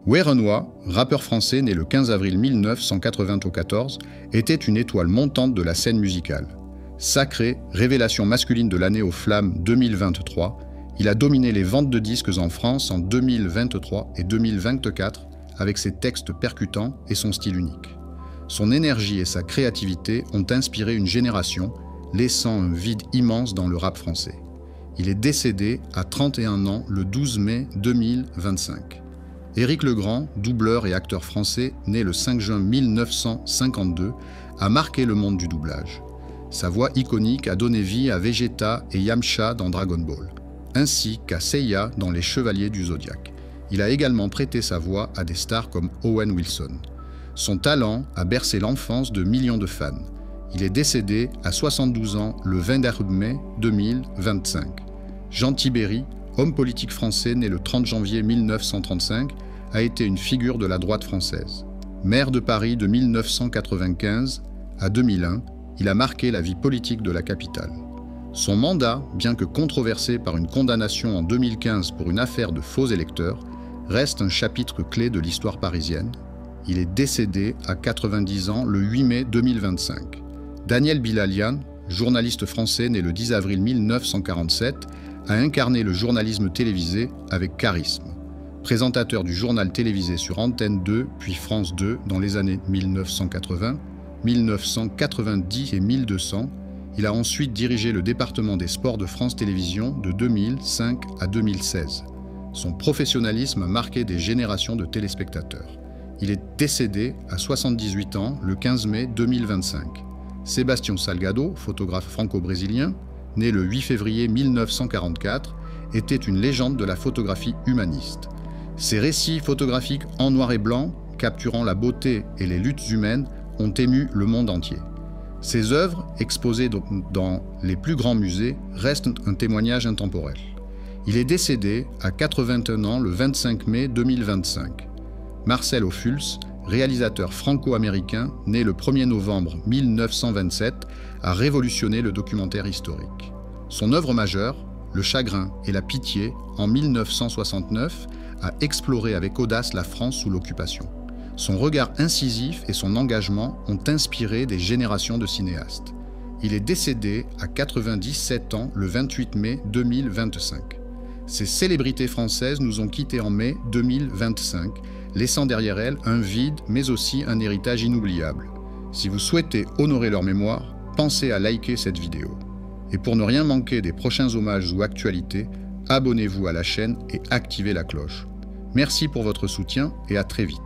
Werenoi, rappeur français né le 15 avril 1994, était une étoile montante de la scène musicale. Sacré, révélation masculine de l'année aux Flammes 2023, il a dominé les ventes de disques en France en 2023 et 2024 avec ses textes percutants et son style unique. Son énergie et sa créativité ont inspiré une génération, laissant un vide immense dans le rap français. Il est décédé à 31 ans le 12 mai 2025. Éric Legrand, doubleur et acteur français, né le 5 juin 1952, a marqué le monde du doublage. Sa voix iconique a donné vie à Vegeta et Yamcha dans Dragon Ball, ainsi qu'à Seiya dans Les Chevaliers du Zodiaque. Il a également prêté sa voix à des stars comme Owen Wilson. Son talent a bercé l'enfance de millions de fans. Il est décédé à 72 ans le 22 mai 2025. Jean Tibéri, homme politique français né le 30 janvier 1935, a été une figure de la droite française. Maire de Paris de 1995 à 2001, il a marqué la vie politique de la capitale. Son mandat, bien que controversé par une condamnation en 2015 pour une affaire de faux électeurs, reste un chapitre clé de l'histoire parisienne. Il est décédé à 90 ans le 8 mai 2025. Daniel Bilalian, journaliste français né le 10 avril 1947, a incarné le journalisme télévisé avec charisme. Présentateur du journal télévisé sur Antenne 2 puis France 2 dans les années 1980, 1990 et 1200, il a ensuite dirigé le département des sports de France Télévisions de 2005 à 2016. Son professionnalisme a marqué des générations de téléspectateurs. Il est décédé à 78 ans le 15 mai 2025. Sébastien Salgado, photographe franco-brésilien, né le 8 février 1944, était une légende de la photographie humaniste. Ses récits photographiques en noir et blanc, capturant la beauté et les luttes humaines, ont ému le monde entier. Ses œuvres, exposées dans les plus grands musées, restent un témoignage intemporel. Il est décédé à 81 ans le 25 mai 2025. Marcel Ophuls, réalisateur franco-américain, né le 1er novembre 1927, a révolutionné le documentaire historique. Son œuvre majeure, Le chagrin et la pitié, en 1969, a exploré avec audace la France sous l'occupation. Son regard incisif et son engagement ont inspiré des générations de cinéastes. Il est décédé à 97 ans le 28 mai 2025. Ces célébrités françaises nous ont quittés en mai 2025, laissant derrière elles un vide mais aussi un héritage inoubliable. Si vous souhaitez honorer leur mémoire, pensez à liker cette vidéo. Et pour ne rien manquer des prochains hommages ou actualités, abonnez-vous à la chaîne et activez la cloche. Merci pour votre soutien et à très vite.